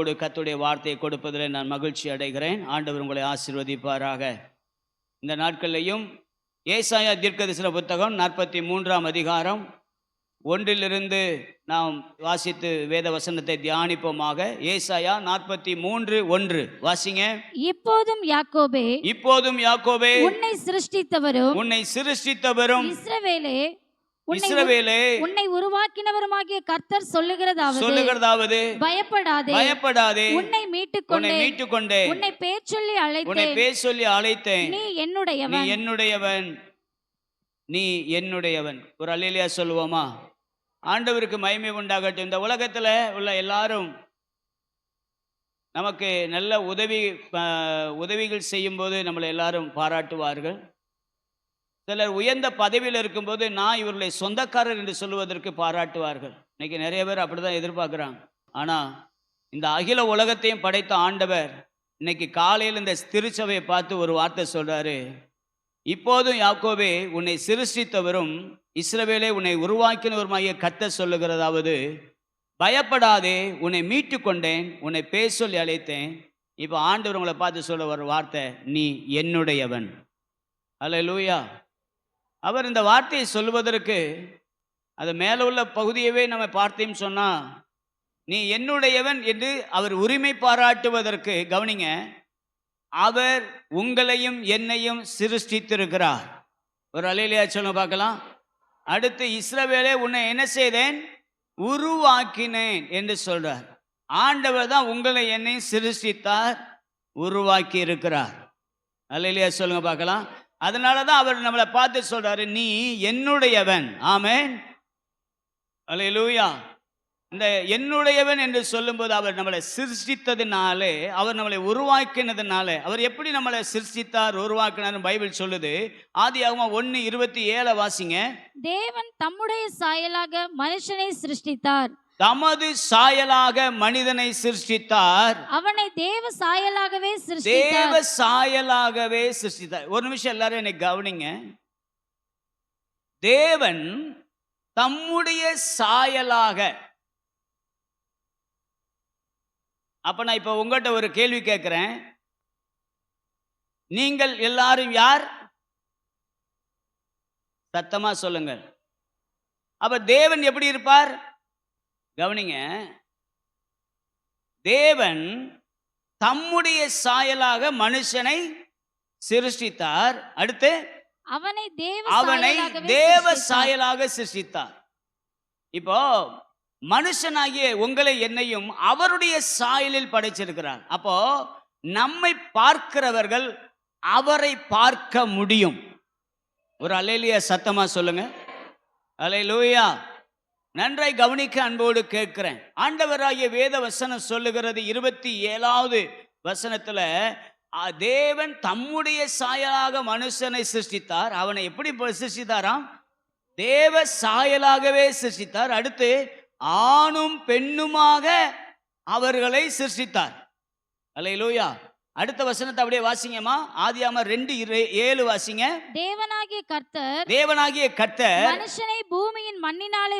அன்போடு கர்த்தருடைய வார்த்தையை கொடுப்பதில் நான் மகிழ்ச்சி அடைகிறேன். ஆண்டவர் உங்களை ஆசீர்வதிப்பாராக. இந்த நாட்களிலையும் ஏசாயா தீர்க்கதரிசன புத்தகம் 43ஆம் அதிகாரம் 1 நாம் வாசித்து வேத வசனத்தை தியானிப்போமாக. ஏசாயா 43:1 வாசிங்க. இப்போதும் யாக்கோபே உன்னை சிருஷ்டித்தவரும் இஸ்ரவேலே உன்னை உருவாக்கினவருமாகிய கர்த்தர் சொல்லுகிறதாவது பயப்படாதே உன்னை மீட்டுக்கொண்டே உன்னை பேர் சொல்லி அழைத்தேன் நீ என்னுடையவன். ஒரு அல்லேலூயா சொல்லுவோமா? ஆண்டவருக்கு மகிமை உண்டாகட்டும். இந்த உலகத்தில் உள்ள எல்லாரும் நமக்கு நல்ல உதவிகள் செய்யும்போது நம்மளை எல்லாரும் பாராட்டுவார்கள். சிலர் உயர்ந்த பதவியில் இருக்கும்போது நான் இவர்களை சொந்தக்காரர் என்று சொல்லுவதற்கு பாராட்டுவார்கள். இன்னைக்கு நிறைய பேர் அப்படிதான் எதிர்பார்க்குறாங்க. ஆனால் இந்த அகில உலகத்தையும் படைத்த ஆண்டவர் இன்னைக்கு காலையில் இந்த திருச்சபையை பார்த்து ஒரு வார்த்தை சொல்றாரு. இப்போதும் யாக்கோபே உன்னை சிருஷ்டித்தவரும் இஸ்ரவேலே உன்னை உருவாக்கினவருமாகிய கர்த்தர் சொல்லுகிறதாவது பயப்படாதே உன்னை மீட்டு கொண்டேன் உன்னை பேர் சொல்லி அழைத்தேன். இப்போ ஆண்டவர் உங்களை பார்த்து சொல்ல ஒரு வார்த்தை, நீ என்னுடையவன். அல்லேலூயா. அவர் இந்த வார்த்தையை சொல்லுவதற்கு அது மேலே உள்ள பகுதியவே நம்ம பார்த்தேன்னு சொன்னால், நீ என்னுடையவன் என்று அவர் உரிமை பாராட்டுவதற்கு கவனிங்க, அவர் உங்களையும் என்னையும் சிருஷ்டித்திருக்கிறார். ஒரு அல்லேலூயா சொல்ல பார்க்கலாம். அடுத்து இஸ்ரவேலே உன்னை என்ன செய்தேன்? உருவாக்கினேன் என்று சொல்றார். ஆண்டவர் தான் உங்களை என்னையும் சிருஷ்டித்தார், உருவாக்கி இருக்கிறார். அல்லேலூயா சொல்லுங்க பார்க்கலாம். அதனால தான் அவர் நம்மளை பார்த்து சொல்றாரு, நீ என்னுடையவன். ஆமென். அல்லேலூயா. இந்த என்னுடையவன் என்று சொல்லும்போது அவர் நம்மளை சிருஷ்டித்ததினாலே, அவர் நம்மளை உருவாக்கினதுனாலே, அவர் எப்படி நம்மளை சிருஷ்டித்தார் உருவாக்கினார் பைபிள் சொல்லுது. ஆதியாகமம் 1:27 வாசிங்க. தேவன் தம்முடைய சாயலாக மனுஷனை சிருஷ்டித்தார், தமது சாயலாக மனிதனை சிருஷ்டித்தார், அவனை தேவ சாயலாகவே சிருஷ்டித்தார். ஒரு நிமிஷம் எல்லாரும் என்னை கவனிங்க. தேவன் தம்முடைய சாயலாக. அப்ப நான் இப்ப உங்கள்கிட்ட ஒரு கேள்வி கேட்கிறேன். நீங்கள் எல்லாரும் யார்? சத்தமா சொல்லுங்கள். அப்ப தேவன் எப்படி இருப்பார்? கவனிங்க. தேவன் தம்முடைய சாயலாக மனுஷனை சிருஷ்டித்தார். அடுத்து அவனை தேவ சாயலாக சிருஷ்டித்தார். இப்போ மனுஷனாகிய உங்களை என்னையும் அவருடைய சாயலில் படைச்சிருக்கிறார். அப்போ நம்மை பார்க்கிறவர்கள் அவரை பார்க்க முடியும். ஒரு அல்லேலூயா சத்தமா சொல்லுங்க. அல்லேலூயா. நன்றாய் கவனிக்க அன்போடு கேட்கிறேன். ஆண்டவராகிய வேத வசனம் சொல்லுகிறது 27வது வசனத்துல, தேவன் தம்முடைய சாயலாக மனுஷனை சிருஷ்டித்தார். அவனை எப்படி சிருஷ்டித்தாராம்? தேவ சாயலாகவே சிருஷ்டித்தார். அடுத்து ஆணும் பெண்ணுமாக அவர்களை சிருஷ்டித்தார். அல்லேலூயா. அடுத்த வசனத்தை அப்படியே வாசிங்கம்மா. ஆதியாகமம் 2:7 வாசிங்க. தேவனாகிய கர்த்தர் மனுஷனை பூமியின் மண்ணினாலே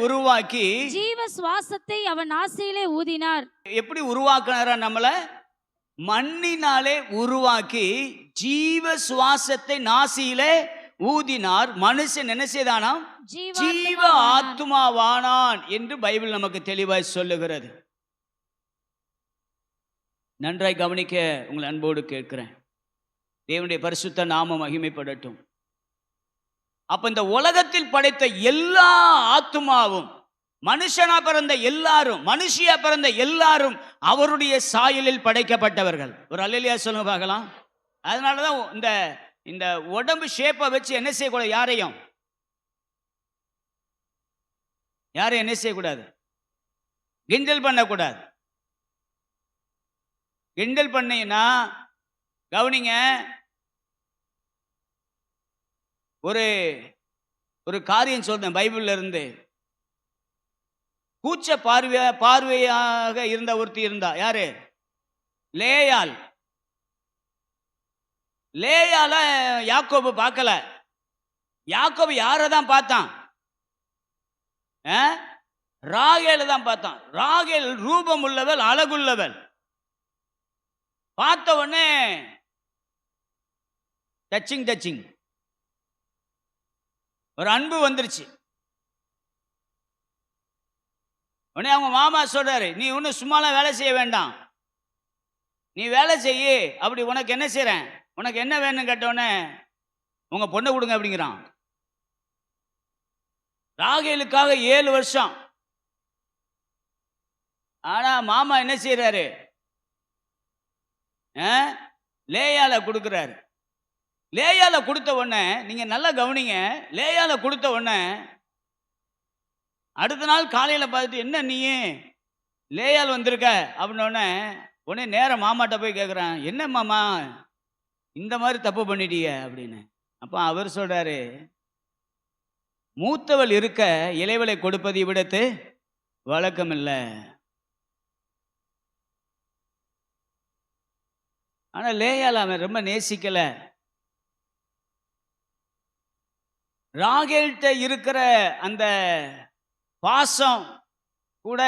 உருவாக்கி ஜீவ சுவாசத்தை அவன் நாசியிலே ஊதினார். எப்படி உருவாக்கினாரா? நம்மள மண்ணினாலே உருவாக்கி ஜீவ சுவாசத்தை நாசியிலே ஊதினார். மனுஷன் என்ன செய்தானாம்? ஜீவ ஆத்துமாவானான் என்று பைபிள் நமக்கு தெளிவாய் சொல்லுகிறது. நன்றாய் கவனிக்க உங்களை அன்போடு கேட்கிறேன். தேவனுடைய பரிசுத்த நாமம் மகிமைப்படட்டும். அப்ப இந்த உலகத்தில் படைத்த எல்லா ஆத்துமாவும், மனுஷனா பிறந்த எல்லாரும், மனுஷியா பிறந்த எல்லாரும் அவருடைய சாயலில் படைக்கப்பட்டவர்கள். ஒரு அல்லேலூயா சொல்லுங்க பார்க்கலாம். அதனாலதான் இந்த உடம்பு ஷேப்பை வச்சு என்ன செய்யக்கூடாது? யாரையும் என்ன செய்யக்கூடாது? கிண்டல் பண்ணக்கூடாது. கிண்டல் பண்ணீங்கன்னா கவனிங்க, ஒரு காரியம் சொல்றேன் பைபிள்ல இருந்து. கூச்ச பார்வையாக இருந்த ஒருத்தி இருந்தா. யாரு? லேயாள். யாக்கோபு பார்க்கல. யாக்கோபு யாரை தான் பார்த்தான்? ராகேல தான் பார்த்தான். ராகேல் ரூபம் உள்ளவள், அழகுள்ளவள். பார்த்த உடனே டச்சிங் ஒரு அன்பு வந்துருச்சு. உடனே அவங்க மாமா சொல்றாரு, நீ ஒன்றும் சும்மாலாம் வேலை செய்ய வேண்டாம், நீ வேலை செய்யு. அப்படி உனக்கு என்ன செய்றேன், உனக்கு என்ன வேணும்னு கேட்டோடனே உங்க பொண்ணை கொடுங்க அப்படிங்கிறான். ராகேலுக்காக 7 வருஷம். ஆனா மாமா என்ன செய்யறாரு, லேயால கொடுக்குறாரு. லேயால கொடுத்த உடனே நீங்க நல்லா கவனிங்க, லேயால கொடுத்த உடனே அடுத்த நாள் காலையில பார்த்துட்டு, என்ன நீ லேயால் வந்திருக்க அப்படின்னோடனே உடனே நேரம் மாமாட்ட போய் கேட்குறான், என்ன மாமா இந்த மாதிரி தப்பு பண்ணிட்டீங்க அப்படின்னு. அப்போ அவர் சொல்றாரு, மூத்தவள் இருக்க இளையவளை கொடுப்பது இவ்விடத்து வழக்கம் இல்லை. ஆனா லேயால் அவன் ரொம்ப நேசிக்கல. ராகேல்கிட்ட இருக்கிற அந்த பாசம் கூட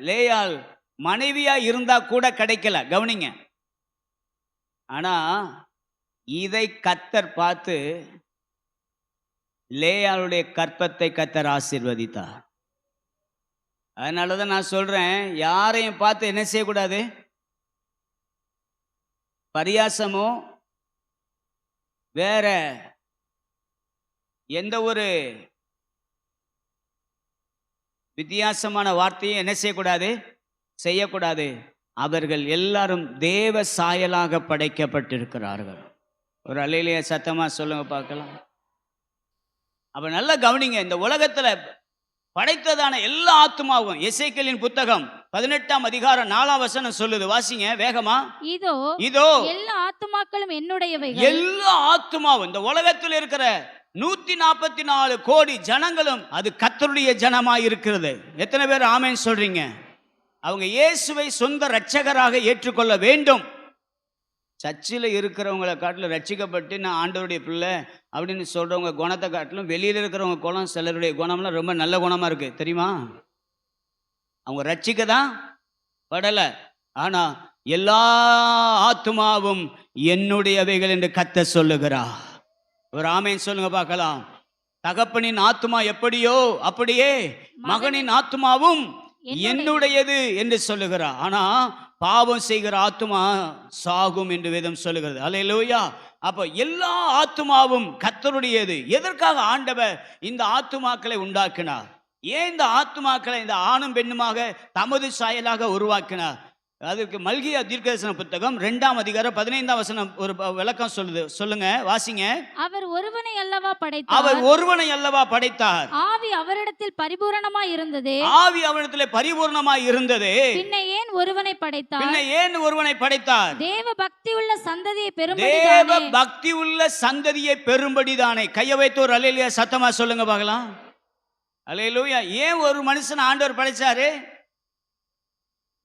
லேயால் மனைவியா இருந்தா கூட கிடைக்கல. கவனிங்க. ஆனா இதை கர்த்தர் பார்த்து லேயாளுடைய கற்பத்தை கர்த்தர் ஆசீர்வதித்தார். அதனாலதான் நான் சொல்றேன், யாரையும் பார்த்து என்ன செய்யக்கூடாது, பரியாசமோ வேற எந்த ஒரு வித்தியாசமான வார்த்தையும் என்ன செய்யக்கூடாது, செய்யக்கூடாது. அவர்கள் எல்லாரும் தேவ சாயலாக படைக்கப்பட்டிருக்கிறார்கள். ஒரு அல்லேலூயா சத்தமா சொல்லுங்க பார்க்கலாம். அப்ப நல்லா கவனிங்க, இந்த உலகத்துல படைத்ததான எல்லா ஆத்துமாவும் எசேக்கியேலின் புத்தகம் 18ஆம் அதிகாரம் 4ஆம் வசனம் சொல்லுது. வாசிங்க வேகமா. இதோ எல்லா ஆத்துமாக்களும் என்னுடையவைகள். எல்லா ஆத்துமாவும், இந்த உலகத்தில் இருக்கிற 144 கோடி ஜனங்களும் அது கர்த்தருடைய ஜனமாய் இருக்கிறது. எத்தனை பேர் ஆமென் சொல்றீங்க? அவங்க இயேசுவை சொந்த இரட்சகராக ஏற்றுக்கொள்ள வேண்டும். சர்ச்சில் இருக்கிறவங்களை காட்டிலும் ரட்சிக்கப்பட்டு நான் ஆண்டவருடைய பிள்ளை அப்படின்னு சொல்றவங்க குணத்தை காட்டிலும் வெளியில் இருக்கிறவங்க குணம், சிலருடைய குணம்லாம் ரொம்ப நல்ல குணமா இருக்கு தெரியுமா? அவங்க ரட்சிக்க தான் படலை, ஆனா எல்லா ஆத்துமாவும் என்னுடையவைகள் என்று கர்த்தர் சொல்லுகிறார். ஒரு ஆமென் சொல்லுங்க பார்க்கலாம். தகப்பனின் ஆத்துமா எப்படியோ அப்படியே மகனின் ஆத்துமாவும் என்னுடையது என்று சொல்லுகிறார். ஆனா பாவம் செய்கிற ஆத்துமா சாகும் என்று வேதம் சொல்லுகிறது. அல்லேலூயா. அப்ப எல்லா ஆத்துமாவும் கர்த்தருடையது. எதற்காக ஆண்டவர் இந்த ஆத்துமாக்களை உண்டாக்கினார்? ஏன் இந்த ஆத்துமாக்களை இந்த ஆணும் பெண்ணுமாக தமது சாயலாக உருவாக்கினார்? அதற்கு மல்கியா தீர்க்கதரிசன புத்தகம் 2ஆம் அதிகாரம் 15ஆம் வசனம் ஒரு விளக்கம் சொல்லுது. சொல்லுங்க வாசிங்க. அவர் ஒருவனை அல்லவா படைத்தார். அவர் ஒருவனை அல்லவா படைத்தார். ஆவி அவரிடத்தில் பரிபூரணமாய் இருந்தது. ஆவி அவரிடத்தில் பரிபூரணமாய் இருந்தது. பின்ன ஏன் ஒருவனை படைத்தார்? பின்ன ஏன் ஒருவனை படைத்தார்? தேவ பக்தி உள்ள சந்ததியை பெறும்படி. தேவ பக்தி உள்ள சந்ததியை பெறும்படிதானே. கையை வைத்து ஒரு அல்லேலூயா சத்தமா சொல்லுங்க பார்க்கலாம். அல்லேலூயா. ஏன் ஒரு மனுஷன் ஆண்டவர் படைச்சாரு?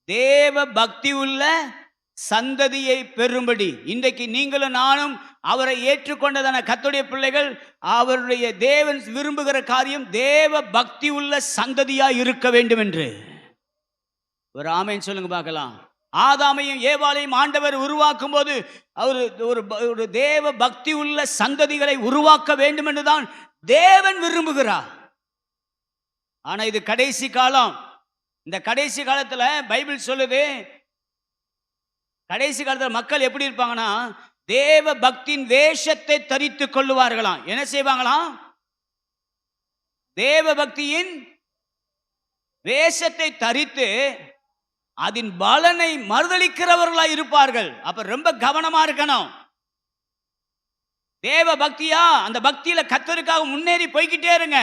தேவ பக்தி உள்ள சந்ததியை பெறும்படி. இன்றைக்கு நீங்களும் நானும் அவரை ஏற்றுக்கொண்டதான கர்த்தருடைய பிள்ளைகள், அவருடைய தேவன் விரும்புகிற காரியம் தேவ பக்தி உள்ள சந்ததியா இருக்க வேண்டும் என்று. ஒரு ஆமென் சொல்லுங்க பார்க்கலாம். ஆதாமையும் ஏவாளையும் ஆண்டவர் உருவாக்கும் போது அவர் ஒரு தேவ பக்தி உள்ள சந்ததிகளை உருவாக்க வேண்டும் என்றுதான் தேவன் விரும்புகிறார். ஆனா இது கடைசி காலம். இந்த கடைசி காலத்துல பைபிள் சொல்லுது, கடைசி காலத்துல மக்கள் எப்படி இருப்பாங்கன்னா, தேவ பக்தியின் வேஷத்தை தரித்து கொள்ளுவார்களாம். என்ன செய்வாங்களாம்? தேவ பக்தியின் வேஷத்தை தரித்து அதன் பலனை மறுதளிக்கிறவர்களா இருப்பார்கள். அப்ப ரொம்ப கவனமா இருக்கணும். தேவ பக்தியா, அந்த பக்தியில கர்த்தருக்காக முன்னேறி போய்கிட்டே இருங்க.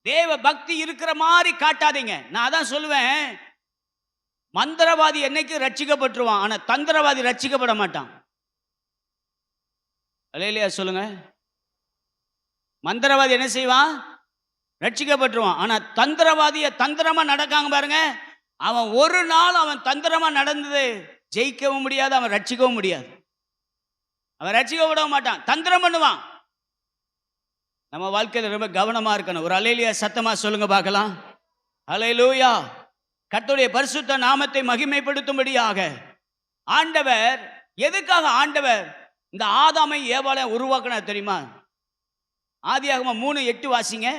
தேவ பக்தி இருக்கிற மாதிரி காட்டாதீங்க. நான் அதான் சொல்லுவேன், மந்திரவாதி என்னைக்கு ரட்சிக்கப்பட்டுருவான், ஆனா தந்திரவாதி ரட்சிக்கப்பட மாட்டான். அல்லேலூயா சொல்லுங்க. மந்திரவாதி என்ன செய்வான்? ரட்சிக்கப்பட்டுருவான். ஆனா தந்திரவாதிய தந்திரமா நடக்காங்க பாருங்க, அவன் ஒரு நாள் அவன் தந்திரமா நடந்தது ஜெயிக்கவும் முடியாது, அவன் ரட்சிக்கவும் முடியாது. அவன் ரட்சிக்க விட மாட்டான், தந்திரம் பண்ணுவான். நம்ம வாழ்க்கையில் ரொம்ப கவனமா இருக்கணும். ஒரு அல்லேலூயா சத்தமா சொல்லுங்க பார்க்கலாம். ஹல்லேலூயா. கர்த்தருடைய பரிசுத்த நாமத்தை மகிமைப்படுத்தும்படியாக ஆண்டவர், எதுக்காக ஆண்டவர் இந்த ஆதாமை ஏவாளை உருவாக்கினார் தெரியுமா? ஆதியாகமம் 3:8 வாசிங்க.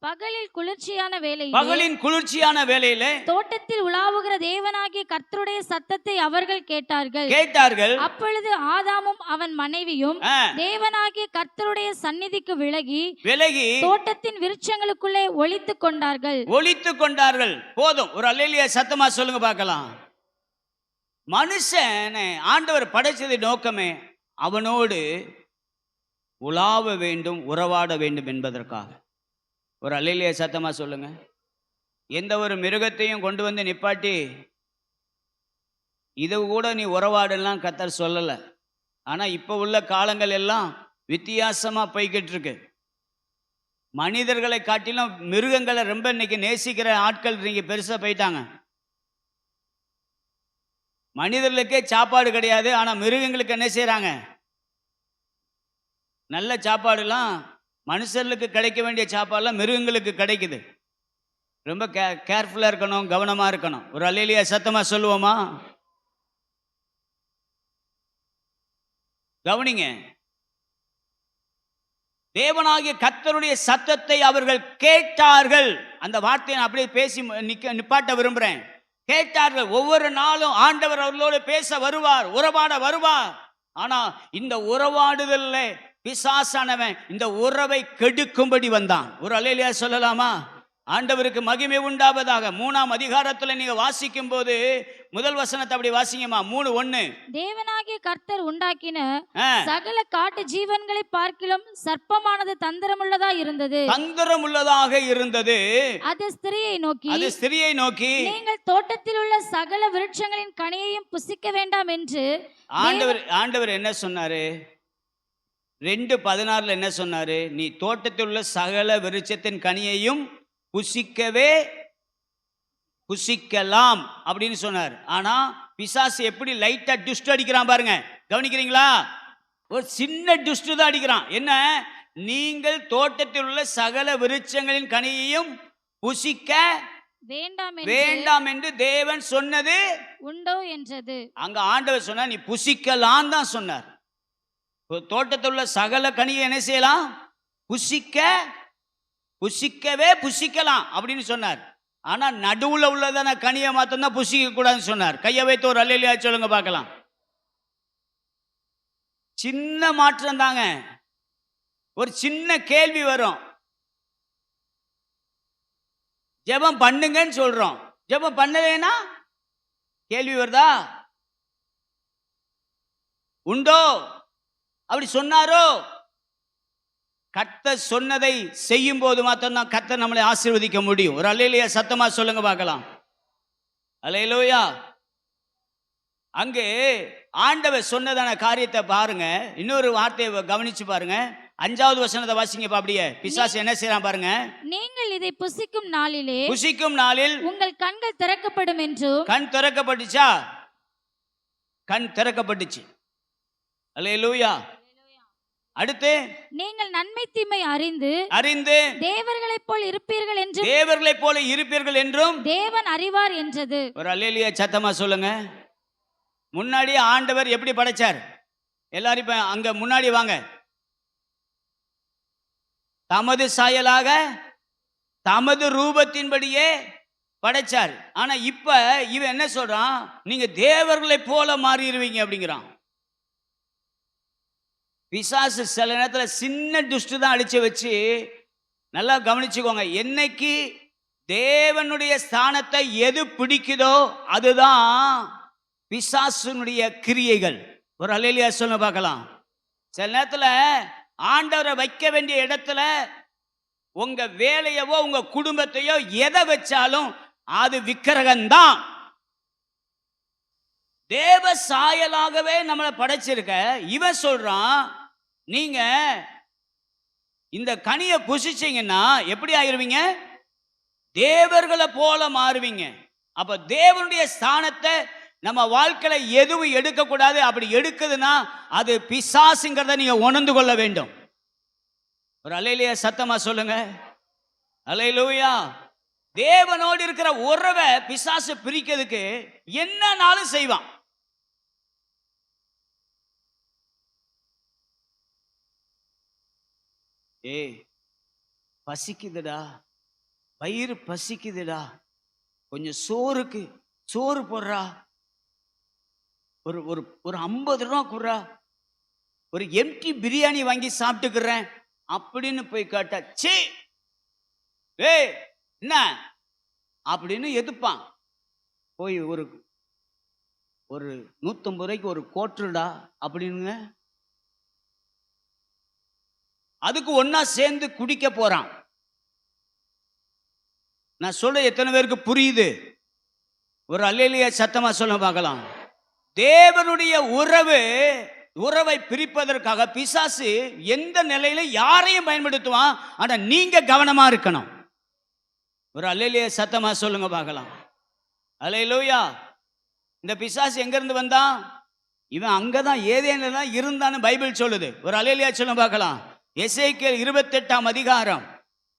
பகலில் குளிர்ச்சியான வேளையில் பகலின் குளிர்ச்சியான வேளையிலே தோட்டத்தில் உலாவுகிற தேவனாகிய கர்த்தருடைய சத்தத்தை அவர்கள் கேட்டார்கள். அப்பொழுது ஆதாமும் அவன் மனைவியும் தேவனாகிய கர்த்தருடைய சந்நிதிக்கு விலகி தோட்டத்தின் விருட்சங்களுக்குள்ளே ஒளித்துக் கொண்டார்கள். போதும், ஒரு அல்லேலூயா சத்தமா சொல்லுங்க பார்க்கலாம். மனுஷனை ஆண்டவர் படைச்சது நோக்கமே அவனோடு உலாவ வேண்டும், உறவாட வேண்டும் என்பதற்காக. ஒரு அல்லேலூயா சத்தமா சொல்லுங்க. எந்த ஒரு மிருகத்தையும் கொண்டு வந்து நிப்பாட்டி இது கூட நீ உறவாடலாம் கர்த்தர் சொல்லலை. ஆனால் இப்போ உள்ள காலங்கள் எல்லாம் வித்தியாசமாக போய்கிட்டு இருக்கு. மனிதர்களை காட்டிலும் மிருகங்களை ரொம்ப இன்னைக்கு நேசிக்கிற ஆட்கள் இன்னைக்கு பெருசாக போயிட்டாங்க. மனிதர்களுக்கே சாப்பாடு கிடையாது, ஆனால் மிருகங்களுக்கு என்ன செய்கிறாங்க? நல்ல சாப்பாடுலாம் மனுஷர்களுக்கு கிடைக்க வேண்டிய சாப்பாடுலாம் மிருகங்களுக்கு கிடைக்குது. ரொம்ப கேர்ஃபுல்லாக இருக்கணும், கவனமாக இருக்கணும். ஒரு அல்லேலூயா சத்தமாக சொல்லுவோமா? கவனிங்க. தேவனாகிய கர்த்தருடைய சத்தத்தை அவர்கள் கேட்டார்கள். அந்த வார்த்தையை நான் அப்படியே பேசி நிப்பாட்ட விரும்புகிறேன். கேட்டார்கள். ஒவ்வொரு நாளும் ஆண்டவர் அவர்களோடு பேச வருவார், உறவாட வருவார். ஆனா இந்த உறவாடுதல்ல பிசாசானவன் இந்த உறவை கெடுக்கும்படி வந்தான். ஒரு அல்லேலூயா சொல்லலாமா? ஆண்டவருக்கு மகிமை உண்டாவதாக. 3ஆம் அதிகாரத்துல நீங்க வாசிக்கும் போது முதல் வசனத்தை அப்படி வாசிங்கம்மா. 3:1. தேவனாகிய கர்த்தர் உண்டாக்கின சகல காட்டு ஜீவன்களை பார்க்கிலும் சர்ப்பமானது தந்திரமுள்ளதாக இருந்தது. அது ஸ்திரியை நோக்கி நீங்கள் தோட்டத்தில் உள்ள சகல விருட்சங்களின் கனியையும் புசிக்க வேண்டாம் என்று ஆண்டவர் என்ன சொன்னாரு? 2:16 என்ன சொன்னாரு? நீ தோட்டத்தில் உள்ள சகல விருட்சத்தின் கனியையும் புசிக்கலாம் அப்படின்னு சொன்னார். ஆனா பிசாசு எப்படி லைட்டா டுஸ்ட் அடிக்கிறான் பாருங்க, கவனிக்கிறீங்களா? ஒரு சின்ன டுஸ்ட் தான் அடிக்கிறான். என்ன? நீங்கள் தோட்டத்தில் உள்ள சகல விருட்சங்களின் கனியையும் புசிக்க வேண்டாம் என்று தேவன் சொன்னது உண்டோ என்றது. அங்க ஆண்டவர் சொன்னார் நீ புசிக்கலாம் தான் சொன்னார். தோட்டத்தில் உள்ள சகல கனியை என்ன செய்யலாம்? புசிக்கலாம் அப்படின்னு சொன்னார். ஆனா நடுவுல உள்ளதான கனியை மாத்திரம் புசிக்க கூடாதுன்னு சொன்னார். கையை வைத்து ஒரு அல்லேலூயா சொல்லுங்க பார்க்கலாம். சின்ன மாற்றம் தாங்க. ஒரு சின்ன கேள்வி வரும். ஜெபம் பண்ணுங்கன்னு சொல்றோம், ஜெபம் பண்ணலைன்னா கேள்வி வருதா? உண்டோ? அப்படி சொன்னாரோ? கர்த்தர் சொன்னதை செய்யும் போது மாத்திரம் கர்த்தர் நம்மளை ஆசீர்வதிக்க முடியும். ஒரு அல்லேலூயா சத்தமா சொல்லுங்க பார்க்கலாம். அல்லேலூயா. அங்கே ஆண்டவர் சொன்னதான காரியத்தை பாருங்க. இன்னொரு வார்த்தையை கவனிச்சு பாருங்க. 5வது வசனத்தை வாசிங்க. அப்படியே பிசாசு என்ன செய்யறான் பாருங்க. நீங்கள் இதை புசிக்கும் நாளில் உங்கள் கண்கள் திறக்கப்படும் என்று. கண் திறக்கப்பட்டுச்சா? கண் திறக்கப்பட்டுச்சு. அல்லேலூயா. அடுத்து நீங்கள் நன்மை தீமை அறிந்து தேவர்களைப் போல இருப்பீர்கள் என்றும் தேவன் அறிவார் என்றது. ஒரு அல்லேலூயா சத்தமா சொல்லுங்க. முன்னாடி ஆண்டவர் எப்படி படைச்சார்? எல்லாரும் இப்ப அங்க முன்னாடி வாங்க. தமது சாயலாக தமது ரூபத்தின்படியே படைச்சார். ஆனா இப்ப இவன் என்ன சொல்றான்? நீங்க தேவர்களைப் போல மாறிடுவீங்க அப்படிங்கிறான். பிசாசு சில நேரத்தில் சின்ன துஷ்டு தான் அடிச்சு வச்சு, நல்லா கவனிச்சுக்கோங்க. என்னைக்கு தேவனுடைய ஸ்தானத்தை எது பிடிக்குதோ அதுதான் பிசாசுனுடைய கிரியைகள். ஒரு அல்லேலூயா சொல்ல பார்க்கலாம். சில நேரத்தில் ஆண்டவரை வைக்க வேண்டிய இடத்துல உங்க வேலையவோ உங்க குடும்பத்தையோ எதை வச்சாலும் அது விக்கிரகம்தான். தேவ சாயலாகவே நம்மளை படைச்சிருக்க இவன் சொல்றான், நீங்க இந்த கனியை புசிச்சீங்கன்னா எப்படி ஆயிருவீங்க? தேவர்களை போல மாறுவீங்க. அப்ப தேவனுடைய ஸ்தானத்தை நம்ம வாழ்க்கையில எதுவும் எடுக்கக்கூடாது. அப்படி எடுக்குதுன்னா அது பிசாசுங்கிறத நீங்க உணர்ந்து கொள்ள வேண்டும். ஒரு அல்லேலூயா சத்தமா சொல்லுங்க. அல்லேலூயா. தேவனோடு இருக்கிற உறவை பிசாசு பிரிக்கிறதுக்கு என்னன்னாலும் செய்வான். ஏய், பசிக்குதுடா, வயிறு பசிக்குதுடா, கொஞ்சம் சோறு போடுறா, ஒரு ஒரு ஒரு 50 ரூபா குடுறா, ஒரு எம்டி பிரியாணி வாங்கி சாப்பிட்டுக்கிறேன் அப்படின்னு போய் கேட்டா, சே ஏய் என்ன அப்படின்னு எதிர்ப்பான். போய் ஒரு ஒரு 150 ரூபாய்க்கு ஒரு கோட்டுடா அப்படின்னுங்க, அதுக்கு ஒன்னா சேர்ந்து குடிக்க போறான். நான் சொல்ல எத்தனை பேருக்கு புரியுது? ஒரு அல்லேலூயா சத்தமா சொல்ல பார்க்கலாம். தேவனுடைய உறவை பிரிப்பதற்காக பிசாசு எந்த நிலையில யாரையும் பயன்படுத்துவான். ஆனா நீங்க கவனமா இருக்கணும். ஒரு அல்லேலூயா சத்தமா சொல்லுங்க பார்க்கலாம். அல்லேலூயா. இந்த பிசாசு எங்க இருந்து வந்தான்? இவன் அங்கதான் ஏதேனில் தான் இருந்தான்னு பைபிள் சொல்லுது. ஒரு அல்லேலூயா சொல்லுங்க பார்க்கலாம். எசேக்கியேல் 28ஆம் அதிகாரம்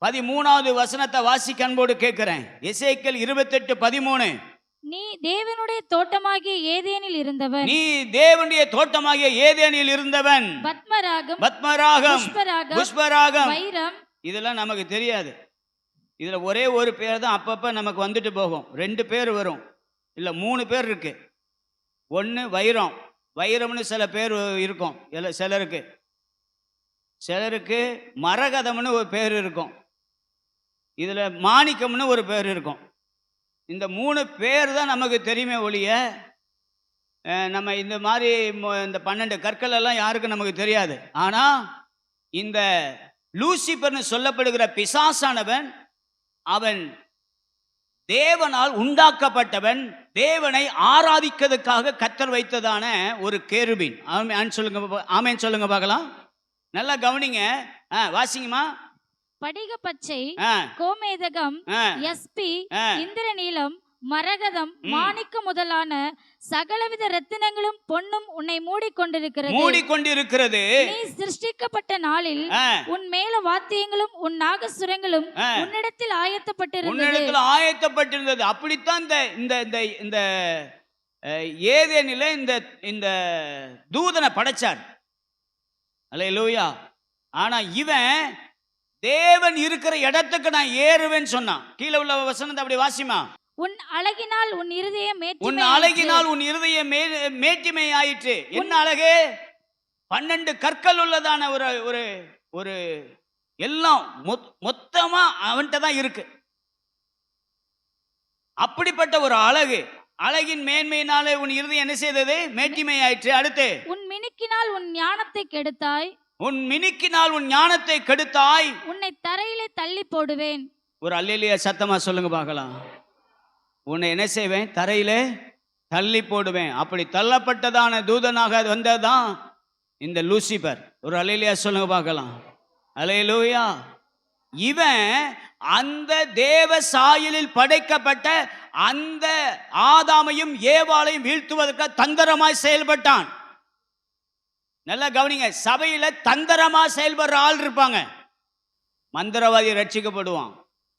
13வது வசனத்தை வாசிக்க அன்போடு கேட்கிறேன். எசேக்கியேல் 28:13. நீ தேவனுடைய தோட்டமாகிய ஏதேனில் இருந்தவன். நீ தேவனுடைய தோட்டமாகிய ஏதேனில் இருந்தவன். பத்மராகம், புஷ்பராகம், வைரம். இதெல்லாம் நமக்கு தெரியாது. இதுல ஒரே ஒரு பேர் தான் அப்பப்ப நமக்கு வந்துட்டு போகும். 2 பேர் வரும், இல்ல 3 பேர் இருக்கு. ஒன்னு வைரம்னு சில பேர் இருக்கும். சிலருக்கு மரகதம்னு ஒரு பேர் இருக்கும். இதுல மாணிக்கம்னு ஒரு பேர் இருக்கும். இந்த 3 பேர் தான் நமக்கு தெரியுமே ஒழிய நம்ம இந்த மாதிரி இந்த 12 கற்கள் எல்லாம் யாருக்கும் நமக்கு தெரியாது. ஆனா இந்த லூசிபர்னு சொல்லப்படுகிற பிசாசானவன் அவன் தேவனால் உண்டாக்கப்பட்டவன். தேவனை ஆராதிக்கிறதுக்காக கர்த்தர் வைத்ததான ஒரு கேருபீன். ஆமென் சொல்லுங்க பார்க்கலாம். நல்லா கவனிங்க, வாசிங்கம்மா. படிக பச்சை, கோமேதகம், யஸ்பி, இந்திரநீலம், மரகதம், மாணிக்கம் முதலான சகலவித ரத்தினங்களும் பொன்னும் உன்னை மூடிக்கொண்டிருக்கிறது. நீ சிருஷ்டிக்கப்பட்ட நாளில் உன் மேல வாத்தியங்களும் உன் நாகசுரங்களும் உன்னிடத்தில் ஆயத்தப்பட்டிருந்தது. அப்படித்தான் இந்த ஏதேனிலே இந்த தூதனை படைச்சார். அல்லேலூயா. ஆனா இவன் தேவன் இருக்கிற இடத்துக்கு நான் ஏறுவேன்னு சொன்னான். கீழே உள்ள வசனத்தை அப்படி வாசிமா. உன் அழகினால் உன் இருதயம் மேட்டிமை ஆயிற்று. என்ன அழகு! 12 கற்கள் உள்ளதான ஒரு எல்லாம் மொத்தமா அவன்கிட்ட தான் இருக்கு. அப்படிப்பட்ட ஒரு அழகின் மேன்மையினாலே உன் இருதயம் என்ன செய்தது? மேட்டிமை ஆயிற்று. அடுத்து, உன் மினுக்கினால் உன் ஞானத்தை கெடுத்தாய். உன்னை தரையிலே தள்ளி போடுவேன். ஒரு அல்லேலூயா சத்தமா சொல்லுங்க பார்க்கலாம். உன்னை என்ன செய்வேன்? தரையிலே தள்ளி போடுவேன். அப்படி தள்ளப்பட்டதான தூதனாக வந்ததான் இந்த லூசிபர். ஒரு அல்லேலூயா சொல்லுங்க பார்க்கலாம். அல்லேலூயா. இவன் அந்த தேவ சாயலில் படைக்கப்பட்ட அந்த ஆதாமையும் ஏவாளையும் வீழ்த்துவதற்கு தந்திரமாய் செயல்பட்டான். நல்லா கவனிங்க. சபையில தந்திரமா செயல்படுற ஆள் இருப்பாங்க. மந்திரவாதி ரட்சிக்கப்படுவான்,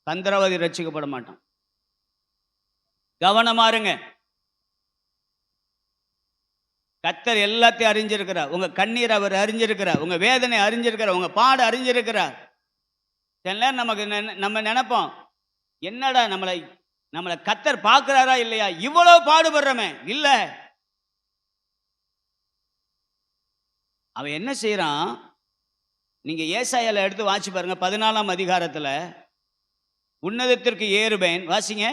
தந்திரவாதி ரட்சிக்கப்பட மாட்டான். கவனமா இருங்க. கர்த்தர் எல்லாத்தையும் அறிஞ்சிருக்கிறார். உங்க கண்ணீர் அவர் அறிஞ்சிருக்கிறார். உங்க வேதனை அறிஞ்சிருக்கிறார். உங்க பாடு அறிஞ்சிருக்கிறார். சில நேரம் நம்ம நினைப்போம், என்னடா நம்மளை கர்த்தர் பார்க்கிறாரா இல்லையா, இவ்வளவு பாடுபடுறமே. இல்ல, அவன் என்ன செய்யறான்? நீங்க ஏசாயால எடுத்து வாசி பாருங்க. 14ஆம் அதிகாரத்துல உன்னதத்திற்கு ஏறுவேன். வாசிங்க.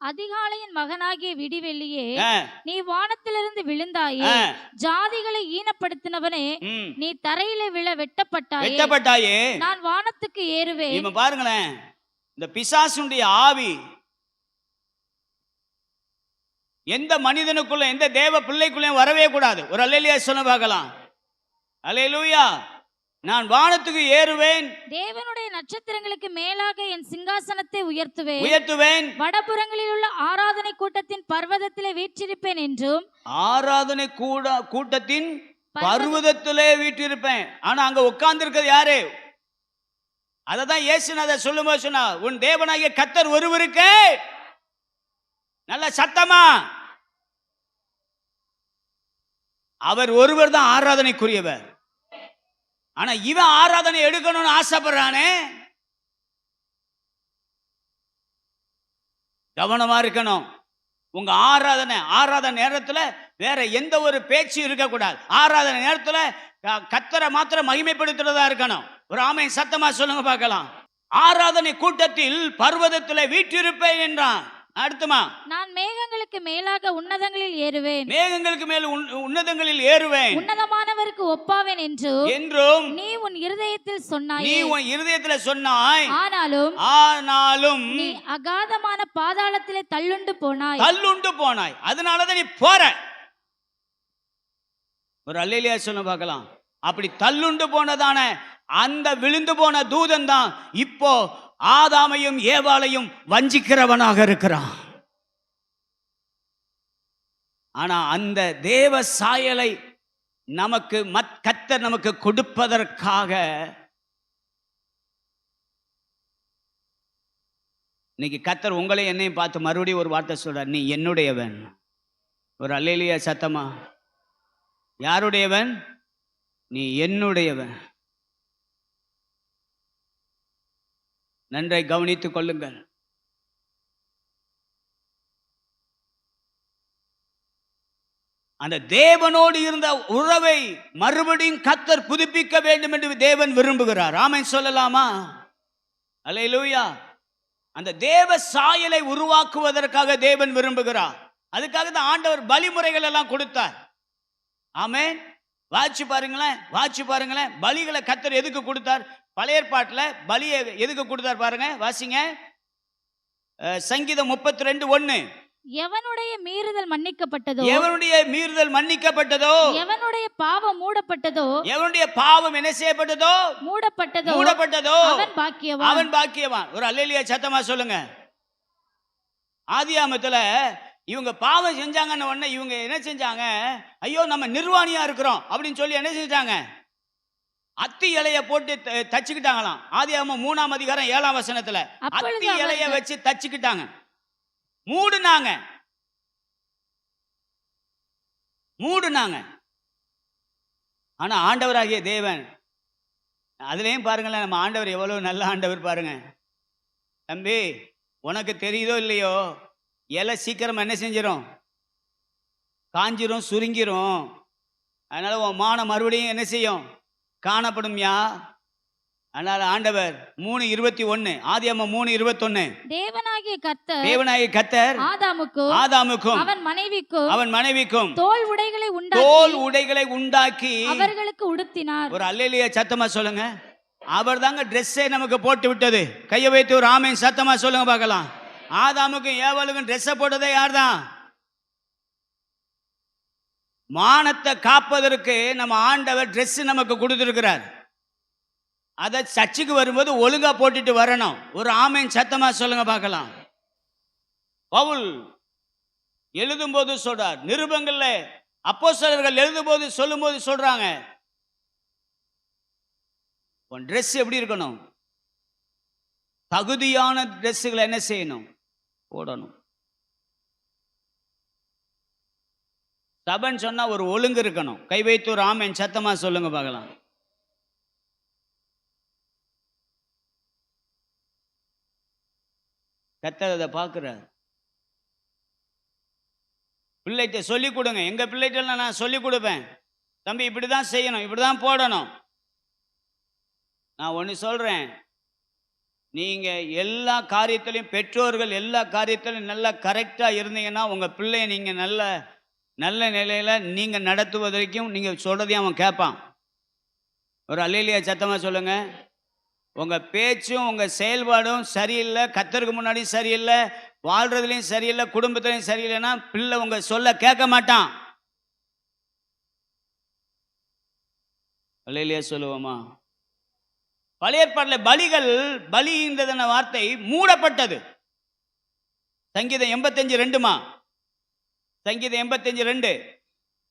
அதிகாலையின் மகனாகிய விடிவெள்ளியே, நீ வானத்திலிருந்து விழுந்தாயே, ஜாதிகளை ஈனப்படுத்தினவனே, நீ தரையிலே விழ வெட்டப்பட்டாயே, நான் வானத்துக்கு ஏறுவேன். இவன் பாருங்களேன், இந்த பிசாசுடைய ஆவி எந்த மனிதனுக்குள்ள எந்த தேவ பிள்ளைக்குள்ளேயும் வரவே கூடாது. ஒரு அல்லேலூயா சொல்ல பார்க்கலாம். அல்லேலூயா. நான் வானத்துக்கு ஏறுவேன், தேவனுடைய நட்சத்திரங்களுக்கு மேலாக என் சிங்காசனத்தை உயர்த்துவேன். வடபுறங்களில் உள்ள ஆராதனை கூட்டத்தின் பர்வதத்திலே வீற்றிருப்பேன் என்றும். ஆராதனை கூட்டத்தின் பர்வதத்திலே வீற்றிருப்பேன். ஆனா அங்க உட்கார்ந்து இருக்கிறது யாரு? அததான் இயேசுநாதர் சொல்லும்போது சொன்னா, உன் தேவனாகிய கர்த்தர் ஒருவருக்கு. நல்ல சத்தமா, அவர் ஒருவர் தான் ஆராதனைக்குரியவர். ஆனா இவன் ஆராதனை எடுக்கணும்னு ஆசைப்படுறானே. கவனமா இருக்கணும். உங்க ஆராதனை நேரத்துல வேற எந்த ஒரு பேச்சு இருக்கக்கூடாது. ஆராதனை நேரத்துல கர்த்தரை மாத்திரம் மகிமைப்படுத்துறதா இருக்கணும். ஒரு ஆமென் சத்தமா சொல்லுங்க பார்க்கலாம். ஆராதனை கூட்டத்தில் பர்வதத்துல வீற்றிருப்பேன் என்றான். அடுத்துமா, நான் மேகங்களுக்கு மேலாக உன்னதங்களில் ஏறுவேன், மேகங்களுக்கு மேல் உன்னதங்களில் ஏறுவேன், உன்னதமானவருக்கு ஒப்பாவேன் என்றும் நீ உன் இருதயத்தில் சொன்னாய். நீ உன் இருதயத்துல சொன்னாய். ஆனாலும் நீ அகாதமான பாதாளத்திலே தள்ளுண்டு போனாய். அதனாலதான் நீ போற. ஒரு அல்லேலூயா சொல்ல பார்க்கலாம். அப்படி தள்ளுண்டு போனதான அந்த விழுந்து போன தூதன் தான் இப்போ ஆதாமையும் ஏவாளையும் வஞ்சிக்கிறவனாக இருக்கிறான். ஆனா அந்த தேவ சாயலை நமக்கு கர்த்தர் நமக்கு கொடுப்பதற்காக இன்னைக்கு கர்த்தர் உங்களை என்னையும் பார்த்து மறுபடியும் ஒரு வார்த்தை சொல்றார், நீ என்னுடையவன். ஒரு அல்லேலூயா சத்தமா. யாருடையவன்? நீ என்னுடையவன். நன்றாய் கவனித்துக் கொள்ளுங்கள். அந்த தேவனோடு இருந்த உறவை மறுபடியும் கர்த்தர் புதுப்பிக்க வேண்டும் என்று தேவன் விரும்புகிறார். ஆமென் சொல்லலாமா? அல்லேலூயா. அந்த தேவ சாயலை உருவாக்குவதற்காக தேவன் விரும்புகிறார். அதுக்காக தான் ஆண்டவர் பலிமுறைகள் எல்லாம் கொடுத்தார். ஆமென். வாட்சி பாருங்களேன். பலிகளை கர்த்தர் எதுக்கு கொடுத்தார்? பழைய ஏற்பாட்டுல பலியை எதுக்கு கொடுத்தார் பாருங்க, வாசிங்க. சங்கீதம் 32:1. எவனுடைய மீறுதல் மன்னிக்கப்பட்டதோ, எவனுடைய பாவம் மூடப்பட்டதோ, எவனுடைய பாவம் என்ன செய்யப்பட்டதோ, மூடப்பட்டதோ அவன் பாக்கியவான். ஒரு அல்லேலூயா சத்தமா சொல்லுங்க. ஆதியாமத்துல இவங்க பாவம் செஞ்சாங்கன்னு உடனே இவங்க என்ன செஞ்சாங்க? ஐயோ நம்ம நிர்வாணியா இருக்கிறோம் அப்படின்னு சொல்லி என்ன செஞ்சாங்க? அத்தி இலைய போட்டு தச்சுக்கிட்டாங்களாம். ஆதியாகமம் 3ஆம் அதிகாரம் 7ஆம் வசனத்துல அத்தி இலைய வச்சு தச்சுக்கிட்டாங்க, மூடுனாங்க. ஆனா ஆண்டவராகிய தேவன், அதுலயும் பாருங்களேன், நம்ம ஆண்டவர் எவ்வளவு நல்ல ஆண்டவர் பாருங்க. தம்பி, உனக்கு தெரியுதோ இல்லையோ, இலை சீக்கிரம் என்ன செஞ்சிடும்? காஞ்சிரும், சுருங்கிரும். அதனால உன் மானம் மறுபடியும் என்ன செய்யும்? காணப்படும்யா. அதனால ஆண்டவர் 3:21, ஆதியாகமம் 3:21, தேவனாகிய கர்த்தர் ஆதாமுக்கும் அவன் மனைவிக்கும் தோல் உடைகளை உண்டாக்கி அவர்களுக்கு உடுத்தினார். ஒரு அல்லேலூயா சத்தமா சொல்லுங்க. அவர் தாங்க ட்ரெஸ்ஸே நமக்கு போட்டு விட்டது. கையை வைத்து ஒரு ஆமென் சத்தமா சொல்லுங்க பார்க்கலாம். ஆதாமுக்கும் ஏவாளுக்கும் ட்ரெஸ்ஸை போட்டதே யார் தான்? மானத்தை காப்பதற்கு நம்ம ஆண்டவர் ட்ரெஸ் நமக்கு கொடுத்துருக்கிறார். அதை சர்ச்சுக்கு வரும்போது ஒழுங்கா போட்டுட்டு வரணும். ஒரு ஆமென் சத்தமா சொல்லுங்க பார்க்கலாம். பவுல் எழுதும்போது சொல்றார், நிருபங்கள்ல அப்போஸ்தலர்கள் எழுதும்போது சொல்லும்போது சொல்றாங்க, உன் ட்ரெஸ் எப்படி இருக்கணும்? தகுதியான ட்ரெஸ்ஸுகளை என்ன செய்யணும்? போடணும். சபன் சொன்னா ஒரு ஒழுங்கு இருக்கணும். கை வைத்து ஒரு ஆமென் சத்தமா சொல்லுங்க பார்க்கலாம். கர்த்தர் அதை பார்க்கிறார். பிள்ளைகிட்ட சொல்லிக் கொடுங்க. எங்க பிள்ளைகிட்ட நான் சொல்லிக் கொடுப்பேன், தம்பி இப்படிதான் செய்யணும், இப்படிதான் போடணும். நான் ஒன்று சொல்றேன், நீங்க எல்லா காரியத்திலையும், பெற்றோர்கள் எல்லா காரியத்திலையும் நல்லா கரெக்டா இருந்தீங்கன்னா உங்க பிள்ளைய நீங்க நல்ல நிலையில நீங்க நடத்துவதற்கும் நீங்க சொல்றதையும் அவன் கேட்பான். ஒரு அல்லேலூயா சத்தமா சொல்லுங்க. உங்க பேச்சும் உங்க செயல்பாடும் சரியில்லை, கர்த்தருக்கு முன்னாடி சரியில்லை, வாழ்றதுலையும் சரியில்லை, குடும்பத்திலையும் சரியில்லைன்னா பிள்ளை உங்க சொல்ல கேட்க மாட்டான். அல்லேலூயா சொல்லுவோமா? பழைய ஏற்பாட்டில் பலின்றதான வார்த்தை மூடப்பட்டது. சங்கீதம் 85:2மா, சங்கீதம் 85:2.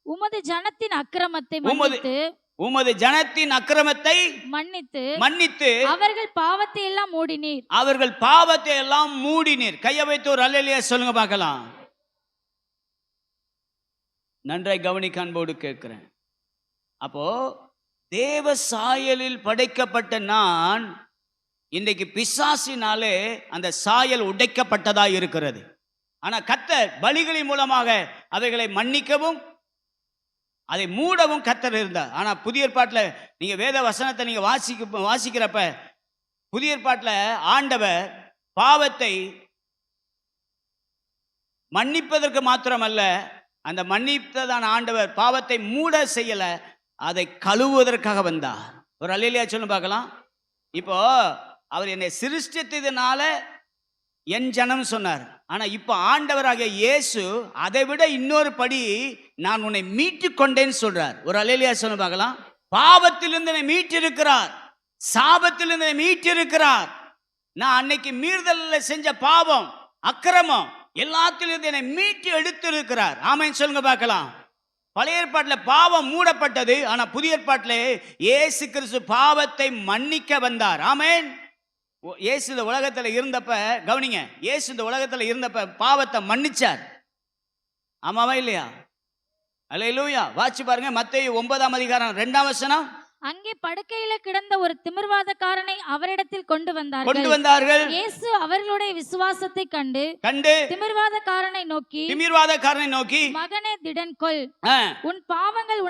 உமது ஜனத்தின் அக்கிரமத்தை மன்னித்து உமது ஜனத்தின் அக்கிரமத்தை மன்னித்து மன்னித்து அவர்கள் பாவத்தை எல்லாம் மூடினீர். அவர்கள் பாவத்தை எல்லாம் மூடினீர். கையை வைத்து ஒரு அல்லேலூயா சொல்லுங்க பார்க்கலாம். நன்றாய் கவனிக்க அன்போடு கேட்கிறேன். அப்போ தேவ சாயலில் படைக்கப்பட்ட நான் இன்றைக்கு பிசாசினாலே அந்த சாயல் உடைக்கப்பட்டதா இருக்கிறது. ஆனா கர்த்தர் பலிகளின் மூலமாக அவைகளை மன்னிக்கவும் அதை மூடவும் கர்த்தர் இருந்தார். ஆனா புதிய ஏற்பாட்டில் நீங்க வேத வசனத்தை நீங்க வாசிக்கிறப்ப புதிய ஏற்பாட்டில் ஆண்டவர் பாவத்தை மன்னிப்பதற்கு மாத்திரமல்ல, அந்த மன்னித்ததான ஆண்டவர் பாவத்தை மூட செய்யல, அதை கழுவுவதற்காக வந்தார். ஒரு அல்லேலூயா சொல்லு பார்க்கலாம். இப்போ அவர் என்னை சிருஷ்டித்ததுனால என் ஜனம் சொன்னார். ஆனா இப்ப ஆண்டவராகிய இயேசு அதை விட இன்னொரு படி நான் உன்னை மீட்டு கொண்டேன்னு சொல்றார். ஒரு அல்லேலூயா சொல்லு பார்க்கலாம். பாவத்திலிருந்து என்னை மீட்டிருக்கிறார், சாபத்திலிருந்து என்னை மீட்டிருக்கிறார். நான் அன்னைக்கு மீறுதல்ல செஞ்ச பாவம் அக்கிரமம் எல்லாத்திலிருந்து என்னை மீட்டு எடுத்திருக்கிறார். ஆமென் சொல்லுங்க பார்க்கலாம். பழைய ஏற்பாட்டில் பாவம் மூடப்பட்டது. ஆனா புதிய ஏற்பாட்டில் இயேசு கிறிஸ்து பாவத்தை மன்னிக்க வந்தார். ஆமென். இயேசு இந்த உலகத்துல இருந்தப்ப கவனிங்க, இயேசு இந்த உலகத்துல இருந்தப்ப பாவத்தை மன்னிச்சார். ஆமாவா இல்லையா? அல்லேலூயா. வாசி பாருங்க மத்தேயு 9ஆம் அதிகாரம் 2ஆம் வசனம். அங்கே படுக்கையில கிடந்த ஒரு திமிர்வாதக்காரனை அவரிடத்தில் கொண்டு வந்தார்கள். இயேசு அவர்களுடைய விசுவாசத்தை கண்டு திமிர்வாதக்காரனை நோக்கி மகனே திடன் கொள், உன் பாவங்கள்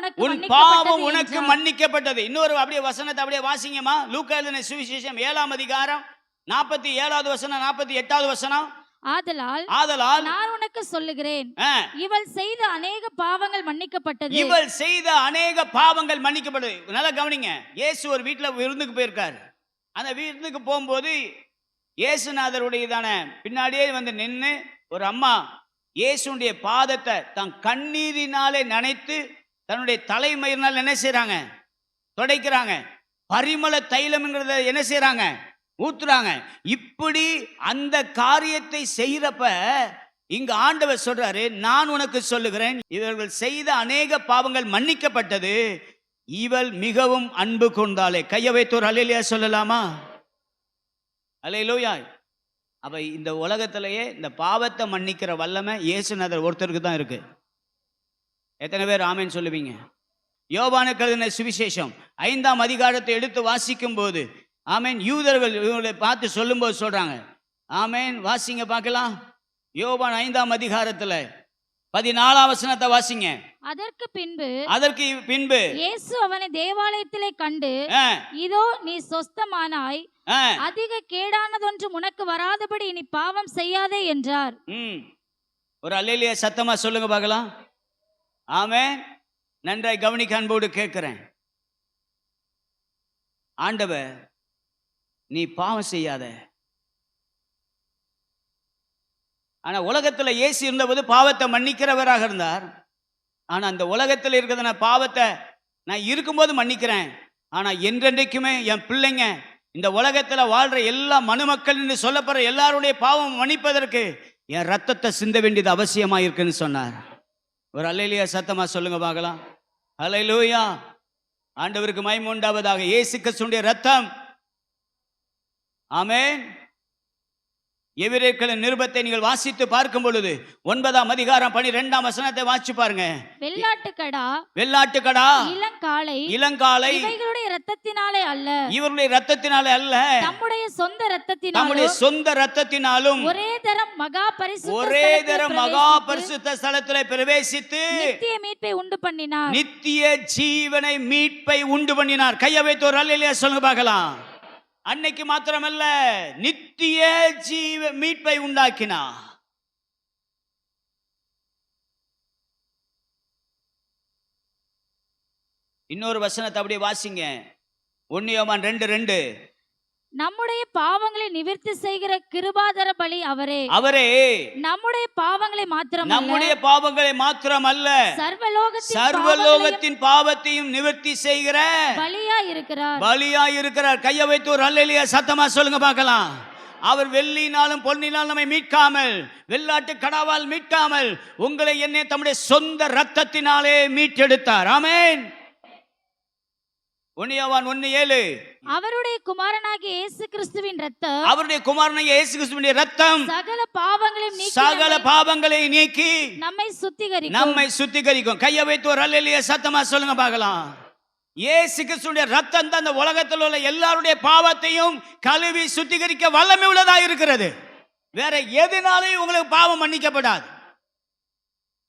உனக்கு மன்னிக்கப்பட்டது. இன்னொரு அப்படியே வசனத்தை அப்படியே வாசிங்கம்மா. லூக்கா எழுதின சுவிசேஷம் 7ஆம் அதிகாரம் 47வது வசனம் 48வது வசனம். ஆதலால் நான் உனக்கு சொல்லுகிறேன், இவள் செய்த அநேக பாவங்கள் மன்னிக்கப்பட்டது. நல்லா கவனிங்க. இயேசு ஒரு வீட்டுல விருந்துக்கு போயிருக்காரு. அந்த விருந்துக்கு போகும்போது இயேசுநாதருடையதான பின்னாடியே வந்து நின்று ஒரு அம்மா இயேசுடைய பாதத்தை தன் கண்ணீரினாலே நனைத்து தன்னுடைய தலைமயிரினால் என்ன செய்யறாங்க? துடைக்கிறாங்க. பரிமள தைலம்ங்கிறத என்ன செய்யறாங்க? ஊத்துறாங்க. இப்படி அந்த காரியத்தை செய்யறப்ப இங்க ஆண்டவர் சொல்றாரு, நான் உனக்கு சொல்லுகிறேன், இவர்கள் செய்த அநேக பாவங்கள் மன்னிக்கப்பட்டது, இவள் மிகவும் அன்பு கொண்டாளே. கையை வைத்தோர் அல்லேலூயா சொல்லலாமா? அல்லேலூயா. அப்ப இந்த உலகத்திலேயே இந்த பாவத்தை மன்னிக்கிற வல்லமை இயேசுநாதர் ஒருத்தருக்கு தான் இருக்கு. எத்தனை பேர் ஆமென் சொல்லுவீங்க? யோவானுக்கு எழுதின சுவிசேஷம் 5ஆம் அதிகாரத்தை எடுத்து வாசிக்கும் போது ஆமென், யூதர்கள் இவங்களை பார்த்து சொல்லும்போது சொல்றாங்க. ஆமென், வாசிங்க பார்க்கலாம். யோவான் 5ஆம் அதிகாரத்துல 14ஆம் வசனத்தை வாசிங்க. அதற்கு பின்பு இயேசு அவனை தேவாலயத்திலே கண்டு, இதோ நீ சொஸ்தமானாய், அதிக கேடானதொன்று உனக்கு வராதபடி நீ பாவம் செய்யாதே என்றார். ஒரு அல்லேலூயா சத்தமா சொல்லுங்க பார்க்கலாம். ஆமென். நன்றாய் கவனிக்க அன்போடு கேட்கிறேன். ஆண்டவர் நீ பாவம் செய்யாத. ஆனா உலகத்துல இயேசு இருந்தபோது பாவத்தை மன்னிக்கிறவராக இருந்தார். ஆனா அந்த உலகத்தில் இருக்கிற நான் பாவத்தை நான் இருக்கும்போது மன்னிக்கிறேன். ஆனா என்றென்றைக்குமே என் பிள்ளைங்க இந்த உலகத்துல வாழ்ற எல்லா மனுமக்கள் என்று சொல்லப்படுற எல்லாருடைய பாவம் மன்னிப்பதற்கு என் ரத்தத்தை சிந்த வேண்டியது அவசியமா இருக்குன்னு சொன்னார். ஒரு அல்லேலூயா சத்தமா சொல்லுங்க பார்க்கலாம். அல்லேலூயா. ஆண்டவருக்கு மகிமை உண்டாவதாக. இயேசு கிறிஸ்துவின் ரத்தம். ஆமென். எபிரேயர்களின் நிருபத்தை நீங்கள் வாசித்து பார்க்கும் பொழுது 9ஆம் அதிகாரம் 12ஆம் வசனத்தை வாசிச்சு பாருங்க. வெள்ளாட்டுக்கடா இளங்காளை இவர்களுடைய இரத்தத்தினாலே அல்ல, நம்முடைய சொந்த இரத்தத்தினாலும் ஒரே தரம் மகா பரிசுத்த ஸ்தலத்திலே பிரவேசித்து நித்திய ஜீவனை மீட்பை உண்டு பண்ணினார். கையை வைத்து ஒரு அல்லேலூயா சொல்லுங்க பார்க்கலாம். அன்னைக்கு மாத்திரமல்ல, நித்திய ஜீவ மீட்பை உண்டாக்கினார். இன்னொரு வசனத்தை அப்படியே வாசிங்க. 1 யோவான் 2:2. நம்முடைய பாவங்களை நிவர்த்தி செய்கிற கிருபாதர பலி அவரே. நம்முடைய பாவங்களை மாத்திரமல்ல சர்வலோகத்தின் பாவத்தையும் நிவர்த்தி செய்கிற பலியா இருக்கிறார். கையை வைத்து ஒரு அல்லேலூயா சத்தமா சொல்லுங்க பார்க்கலாம். அவர் வெள்ளினாலும் பொன்னினாலும் நம்மை மீட்காமல், வெள்ளாட்டு கடாவால் மீட்காமல், உங்களை என்னை தம்முடைய சொந்த ரத்தத்தினாலே மீட்டெடுத்தார். ஆமென். 1 யோவான் 1:7 அவருடைய குமாரனாகிய இயேசு கிறிஸ்துவின் இரத்தம் அவருடைய குமாரனாகிய இயேசு கிறிஸ்துவின் இரத்தம் சகல பாவங்களையும் நீக்கி நம்மை சுத்திகரிக்கும். கையை வைத்து ஒரு அல்லேலூயா சத்தமா சொல்லுங்க பார்க்கலாம். இயேசு கிறிஸ்துவின் இரத்தம் தான் இந்த உலகத்தில் உள்ள எல்லாருடைய பாவத்தையும் கழுவி சுத்திகரிக்க வல்லமை உள்ளதா இருக்கிறது. வேற எதுனாலையும் உங்களுக்கு பாவம் மன்னிக்கப்படாது.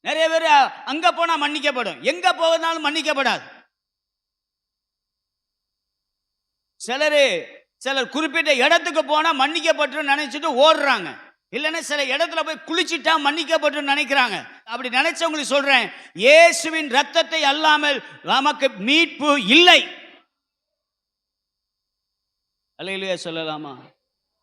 நிறைய பேர் அங்க போனா மன்னிக்கப்படும், எங்க போனாலும் மன்னிக்கப்படாது. சிலர் குறிப்பிட்ட இடத்துக்கு போனா மன்னிக்கப்பட்டு நினைச்சிட்டு ஓடுறாங்க. இல்லைன்னா சில இடத்துல போய் குளிச்சுட்டா மன்னிக்கப்பட்டு நினைக்கிறாங்க. அப்படி நினைச்சவங்களுக்கு சொல்றேன், இயேசுவின் ரத்தத்தை அல்லாமல் நமக்கு மீட்பு இல்லை. அல்லேலூயா சொல்லலாமா?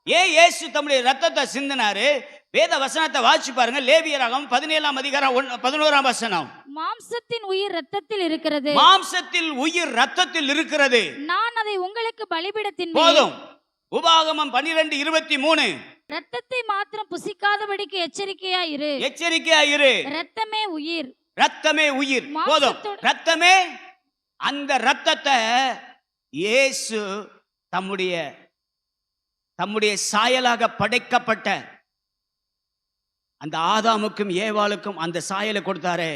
ஏன் இயேசு தம்முடைய ரத்தத்தை சிந்தினாரு? வேத வசனத்தை வாசிச்சு பாருங்க. லேவியராகமம் 17ஆம் அதிகாரம் 11ஆம் வசனம். மாம்சத்தின் உயிர் இரத்தத்தில் இருக்கிறது. மாம்சத்தில் உயிர் இரத்தத்தில் இருக்கிறது. நான் அதை உங்களுக்கு பலிபீடத்தின் போதும். உபாகமம் 12:23 இரத்தத்தை மாத்திரம் புசிக்காதபடிக்கு எச்சரிக்கையாயிரு. எச்சரிக்கையாயிரு. இரத்தமே உயிர். இரத்தமே உயிர். போதும். இரத்தமே, அந்த இரத்தத்தை இயேசு தம்முடைய சாயலாக படைக்கப்பட்ட அந்த ஆதாமுக்கும் ஏவாளுக்கும் அந்த சாயலை கொடுத்தாரே,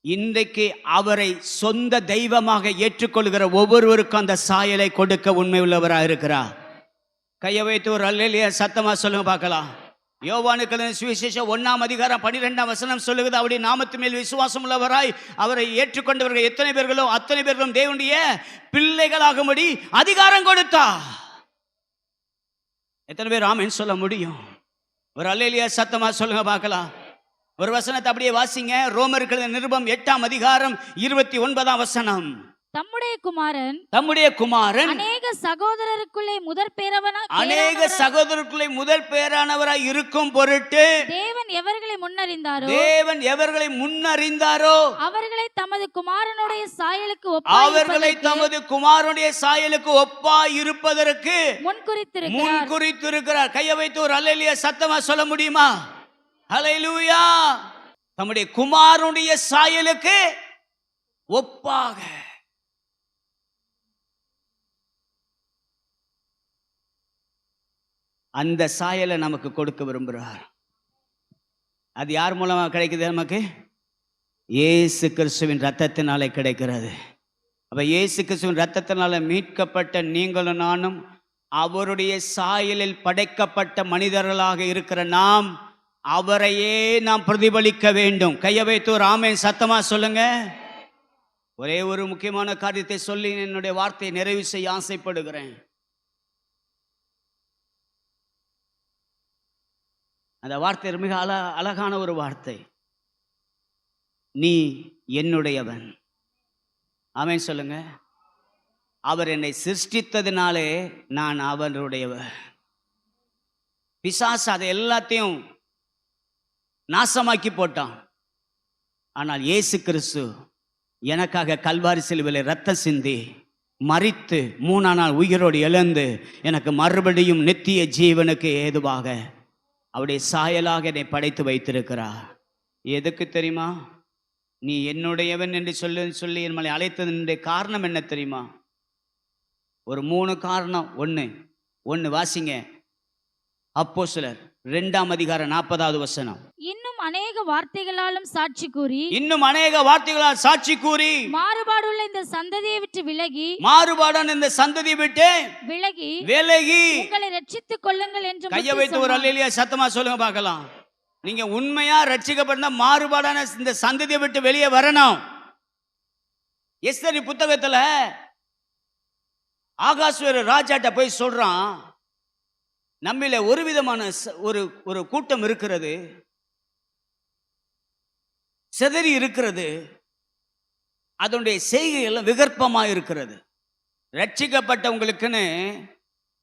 இன்றைக்கு அவரை சொந்த தெய்வமாக ஏற்றுக்கொள்கிற ஒவ்வொருவருக்கும் அந்த சாயலை கொடுக்க உண்மை உள்ளவராக இருக்கிறார். கையை வைத்து ஒரு அல்லேலூயா சத்தமா சொல்லுங்க பார்க்கலாம். யோவானுக்கு சுவிசேஷம் 1ஆம் அதிகாரம் 12ஆம் வசனம் சொல்லுகிறது, அவருடைய நாமத்து மேல் விசுவாசம் உள்ளவராய் அவரை ஏற்றுக்கொண்டவர்கள் எத்தனை பேர்களோ அத்தனை பேர்களும் தேவனுடைய பிள்ளைகளாகும்படி அதிகாரம் கொடுத்தா. எத்தனை பேர் ஆமென் சொல்ல முடியும்? ஒரு அல்லேலூயா சத்தமா சொல்லுங்க பார்க்கலாம். ஒரு வசனத்தை அப்படியே வாசிங்க. ரோமர்கள் நிருபம் 8ஆம் அதிகாரம் 29ஆம் வசனம். தம்முடைய குமாரன் அநேக சகோதரருக்குள்ளே முதற் பேரானவராய் இருக்கும் பொருட்டு தேவன் எவர்களை முன்னறிந்தாரோ அவர்களை தமது குமாரனுடைய சாயலுக்கு ஒப்பாய் இருப்பதற்கு முன்குறித்திருக்கிறார். கையை வைத்து ஒரு அல்லேலூயா சத்தமா சொல்ல முடியுமா? அல்லேலூயா. தம்முடைய குமாரனுடைய சாயலுக்கு ஒப்பாக. அந்த சாயலை நமக்கு கொடுக்க விரும்புகிறார். அது யார் மூலமா கிடைக்குது? நமக்கு இயேசு கிறிஸ்துவின் ரத்தத்தினாலே கிடைக்கிறது. அப்ப இயேசு கிறிஸ்துவின் ரத்தத்தினால மீட்கப்பட்ட நீங்களும் நானும் அவருடைய சாயலில் படைக்கப்பட்ட மனிதர்களாக இருக்கிற நாம் அவரையே நாம் பிரதிபலிக்க வேண்டும். கையை வைத்து ஒரு ஆமென் சத்தமா சொல்லுங்க. ஒரே ஒரு முக்கியமான காரியத்தை சொல்லி என்னுடைய வார்த்தையை நிறைவு செய்ய ஆசைப்படுகிறேன். அந்த வார்த்தை மிக அழகான ஒரு வார்த்தை. நீ என்னுடையவன். ஆமென் சொல்லுங்க. அவர் என்னை சிருஷ்டித்ததினாலே நான் அவருடையவர். பிசாசு அதை எல்லாத்தையும் நாசமாக்கி போட்டான். ஆனால் இயேசு கிறிஸ்து எனக்காக கல்வாரி சிலுவையில் ரத்தம் சிந்தி மரித்து 3ஆம் நாள் உயிரோடு எழுந்து எனக்கு மறுபடியும் நித்திய ஜீவனுக்கு ஏதுவாக அவருடைய சாயலாக என்னை படைத்து வைத்திருக்கிறார். எதுக்கு தெரியுமா? நீ என்னுடையவன் என்று சொல்லி நம்மளை அழைத்ததனுடைய காரணம் என்ன தெரியுமா? ஒரு 3 காரணம். ஒன்று வாசிங்க. அப்போஸ்தலர் 2ஆம் அதிகாரம் 40வது வசனம். இன்னும் அநேக வார்த்தைகளாலும் சாட்சி கூறி மாறுபாடுள்ள இந்த சந்ததியை விட்டு விலகி உங்களை ரட்சித்துக் கொள்ளுங்கள் என்று கையை வைத்து ஒரு அல்லேலூயா சத்தமா சொல்லுங்க பார்க்கலாம். நீங்க உண்மையா ரட்சிக்கப்பட்ட மாறுபாடான இந்த சந்ததியை விட்டு வெளியே வரணும். எஸ்தர் புத்தகத்துல ஆகாஸ்வேர ராஜாட்ட போய் சொல்றான், நம்மில ஒரு விதமான ஒரு கூட்டம் இருக்கிறது, சிதறி இருக்கிறது, அதனுடைய செய்கை எல்லாம் விகற்பமா இருக்கிறது. ரட்சிக்கப்பட்டவங்களுக்குன்னு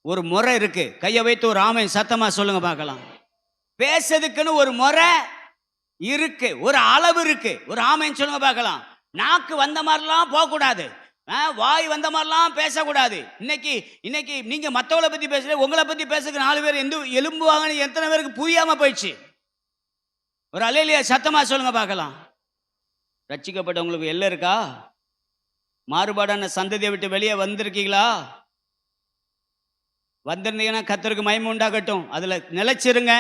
ஒரு முறை இருக்கு. கையை வைத்து ஒரு ஆமென் சத்தமா சொல்லுங்க பார்க்கலாம். பேசுறதுக்குன்னு ஒரு முறை இருக்கு, ஒரு அளவு இருக்கு. ஒரு ஆமென் சொல்லுங்க பார்க்கலாம். நாக்கு வந்த மாதிரிலாம் போகக்கூடாது, வாய் வந்த மாதிரிலாம் பேசக்கூடாது. இன்னைக்கு நீங்க மற்றவங்களை பத்தி பேசுற, உங்களை பத்தி பேசுறதுக்கு 4 பேர் எலும்புவாங்கன்னு எத்தனை பேருக்கு புரியாம போயிடுச்சு. ஒரு அல்லேலூயா சத்தமா சொல்லுங்க பார்க்கலாம். ரட்சிக்கப்பட்டவங்களுக்கு எல்லாம் இருக்கா? மாறுபாடான சந்ததியை விட்டு வெளியே வந்திருக்கீங்களா? வந்திருந்தீங்கன்னா கர்த்தருக்கு மகிமை உண்டாகட்டும், அதுல நிலைச்சிருங்க.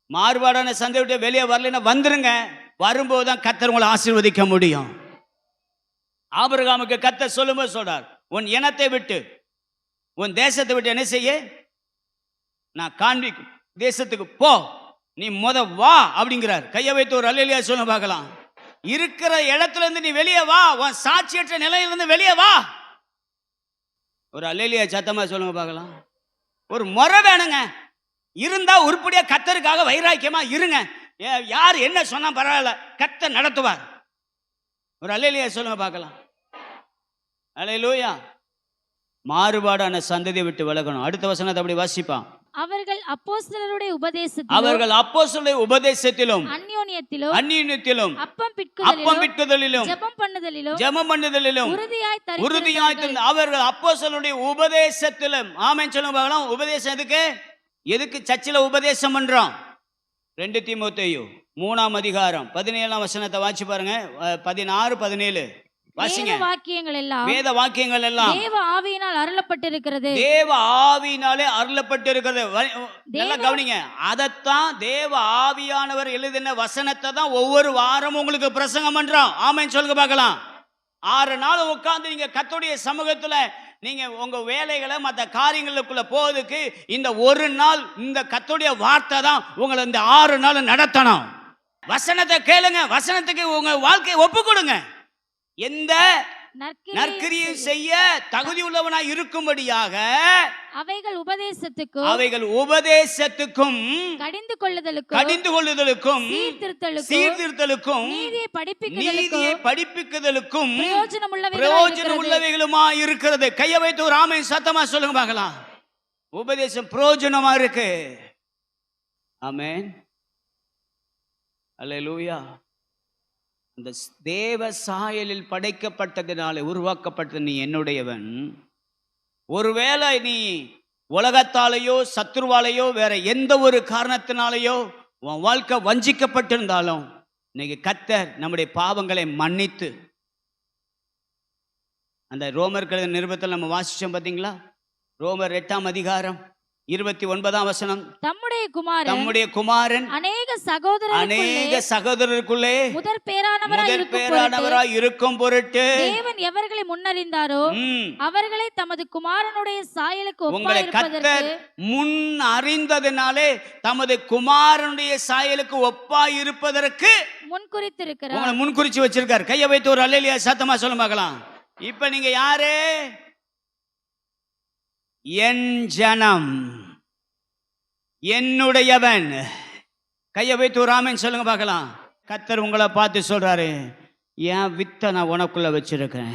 மாறுபாடான சந்ததியை விட்டு வெளியே வரலைன்னா வந்துருங்க. வரும்போது தான் கர்த்தர் உங்களை ஆசீர்வதிக்க முடியும். ஆபிரகாமுக்கு கர்த்தர் சொல்லும்போது சொல்றார், உன் இனத்தை விட்டு உன் தேசத்தை விட்டு என்ன செய்ய, நான் காண்பிக்கும் தேசத்துக்கு போ, நீ வா அப்படிங்கிறார். கையை வைத்து ஒரு அல்லேலூயா சொல்ல பார்க்கலாம். இருக்கிற இடத்துல இருந்து நீ வெளியே வா, உன் சாட்சியற்ற நிலையிலிருந்து வெளியே வா. ஒரு அல்லேலூயா சத்தமா சொல்லுங்க பார்க்கலாம். ஒரு முறை வேணுங்க. இருந்தா உருப்படியா கர்த்தருக்காக வைராக்கியமா இருங்க. யார் என்ன சொன்னா பரவாயில்ல, கர்த்தர் நடத்துவார். ஒரு அல்லேலூயா சொல்லுங்க பார்க்கலாம். அல்லேலூயா. மாறுபாடான சந்ததியை விட்டு விலகணும். அடுத்த வசனத்தை அப்படி வாசிப்பான். அவர்கள் அப்போஸ்தலருடைய உபதேசத்திலும் அந்யோன்யத்திலும் அப்பம் பிட்குதலிலும் ஜெபம் பண்ணுதலிலும் உறுதியாய் அவர்கள் அப்போஸ்தலருடைய உபதேசத்திலும். ஆமென் சொல்லுங்க பார்க்கலாம். உபதேசம் எதுக்கு சர்ச்சில் உபதேசம் பண்றோம்? 2 தீமோத்தேயு 3ஆம் அதிகாரம் 17ஆம் வசனத்தை வாசி பாருங்க. 16, 17 வாசிங்க. வேத வாக்கியங்கள் எல்லாம் தேவ ஆவியினால் அருளப்பட்டிருக்கிறது. தேவ ஆவியினாலே அருளப்பட்டிருக்கிறது. நல்லா கவனிங்க. அதத்தான் தேவ ஆவியானவர் எழுதின வசனத்தை தான் ஒவ்வொரு வாரமும் உங்களுக்கு பிரசங்கம் பண்றோம். ஆமென் சொல்லுங்க பார்க்கலாம். 6 நாள் உட்கார்ந்து நீங்க கர்த்தருடைய சமூகத்துல நீங்க உங்க வேலைகளை மற்ற காரியங்களுக்குள்ள போவதுக்கு இந்த ஒரு நாள் இந்த கர்த்தருடைய வார்த்தை தான் உங்களை இந்த 6 நாள் நடத்தணும். வசனத்தை கேளுங்க, வசனத்துக்கு உங்க வாழ்க்கையை ஒப்பு கொடுங்க. எந்த நற்கிரியை செய்ய தகுதி உள்ளவனாய் இருக்கும்படியாக அவைகள் உபதேசத்துக்கும் கடிந்து கொள்ளுதலுக்கும் சீர்திருத்தலுக்கும் நீதியை படிப்பிக்குதலுக்கும் பிரயோஜனமுள்ளவைகளுமா இருக்கிறது. கையை வைத்து ஒரு ஆமென் சத்தமா சொல்லுங்க பார்க்கலாம். உபதேசம் பிரயோஜனமா இருக்கு. ஆமென் அல்லேலூயா. அந்த தேவ சாயலில் படைக்கப்பட்டதினாலே உருவாக்கப்பட்டது நீ என்னுடையவன். ஒருவேளை நீ உலகத்தாலேயோ சத்துருவாலேயோ வேற எந்த ஒரு காரணத்தினாலேயோ உன் வாழ்க்கை வஞ்சிக்கப்பட்டிருந்தாலும் இன்னைக்கு கர்த்தர் நம்முடைய பாவங்களை மன்னித்து, அந்த ரோமர்கள் நிருபத்தில் நம்ம வாசிச்சோம் பார்த்தீங்களா? ரோமர் 8ஆம் அதிகாரம் 29ஆம் வசனம். தம்முடைய குமாரன் அநேக சகோதரருக்குள்ளே முதற் பேரானவராய் இருக்கும் பொருட்டு தேவன் எவர்களை முன்னறிந்தாரோ அவர்களை தமது குமாரனுடைய சாயலுக்கு ஒப்பாயிருப்பதற்கு முன் அறிந்ததினாலே தமது குமாரனுடைய சாயலுக்கு ஒப்பாயிருப்பதற்கு முன்குறித்திருக்கிறார். முன்குறிச்சு வச்சிருக்கார். கையை வைத்து ஒரு அல்லேலூயா சத்தமா சொல்ல பார்க்கலாம். இப்ப நீங்க யாரு? என் ஜனம், என்னுடையவன். கையை வைத்து ஒரு ஆமென் சொல்லுங்க பார்க்கலாம். கர்த்தர் உங்களை பார்த்து சொல்றாரு, என் வித்தை நான் உனக்குள்ள வச்சிருக்கேன்.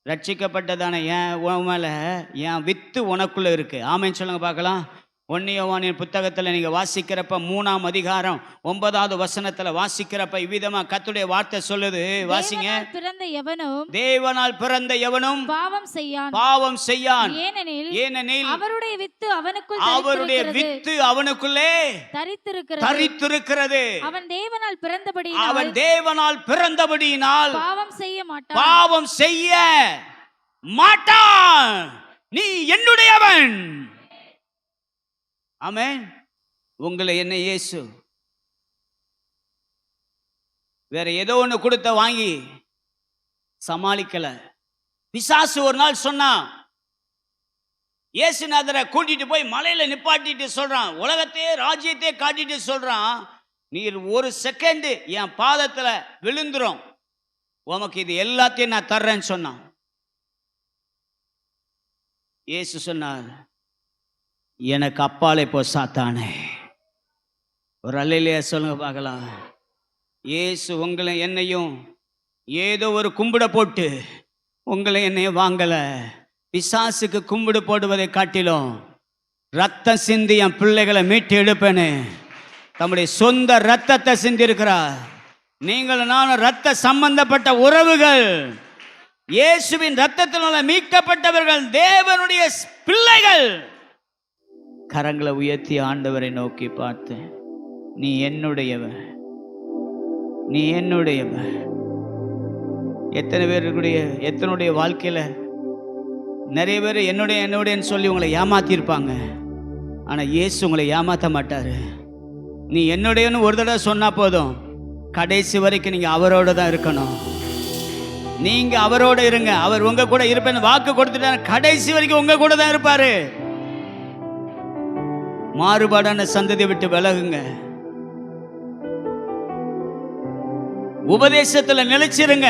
ரட்சிக்கப்பட்டதான என் மேல என் வித்து உனக்குள்ள இருக்கு. ஆமென் சொல்லுங்க பார்க்கலாம். 1 யோவானின் புத்தகத்தில் நீங்க வாசிக்கிறப்ப 3ஆம் அதிகாரம் 9வது வசனத்துல வாசிக்கிறப்ப இவ்விதமா கர்த்தருடைய வார்த்தை சொல்லுது. வாசிங்க. தேவனால் பிறந்த எவனும் பாவம் செய்யான். ஏனெனில் அவருடைய வித்து அவனுக்குள்ளே தரித்திருக்கிறது. அவன் தேவனால் பிறந்தபடியினால் பாவம் செய்ய மாட்டான். நீ என்னுடையவன். ஆமென். உங்களை என்ன இயேசு வேற ஏதோ ஒன்று கொடுத்த வாங்கி சமாளிக்கல. பிசாசு ஒரு நாள் சொன்னா, இயேசுநாதரை கூட்டிட்டு போய் மலையில நிப்பாட்டிட்டு சொல்றான், உலகத்தையே ராஜ்யத்தையே காட்டிட்டு சொல்றான், நீர் ஒரு செகண்ட் என் பாதத்துல விழுந்துரும், உமக்கு இது எல்லாத்தையும் நான் தர்றேன்னு சொன்னான். இயேசு சொன்னார், எனக்கு அப்பாலே போ சாத்தானே. ஒரு அல்லேலூயா சொல்லுங்க பார்க்கலாம். இயேசு உங்களை என்னையும் ஏதோ ஒரு கும்பிட போட்டு உங்களை என்னையும் வாங்கல. பிசாசுக்கு கும்பிடு போடுவதை காட்டிலும் ரத்தம் சிந்தி என் பிள்ளைகளை மீட்டு எடுப்பேன்னு தம்முடைய சொந்த ரத்தத்தை சிந்தி இருக்கிறார். நீங்கள் நானும் ரத்த சம்பந்தப்பட்ட உறவுகள், இயேசுவின் ரத்தத்தினால மீட்கப்பட்டவர்கள், தேவனுடைய பிள்ளைகள். கரங்களை உயர்த்தி ஆண்டவரை நோக்கி பார்த்து, நீ என்னுடையவன், நீ என்னுடையவன். எத்தனுடைய வாழ்க்கையில் நிறைய பேர் என்னுடையன்னு சொல்லி உங்களை ஏமாத்திருப்பாங்க. ஆனால் இயேசு உங்களை ஏமாற்ற மாட்டார். நீ என்னுடையன்னு ஒரு தடவை சொன்னால் போதும், கடைசி வரைக்கும் நீங்கள் அவரோட தான் இருக்கணும். நீங்கள் அவரோட இருங்க. அவர் உங்கள் கூட இருப்பேன்னு வாக்கு கொடுத்துட்டாரு. கடைசி வரைக்கும் உங்கள் கூட தான் இருப்பார். மாறுபாடான சந்ததியை விட்டு விலகுங்க. உபதேசத்தில் நிலைச்சிருங்க.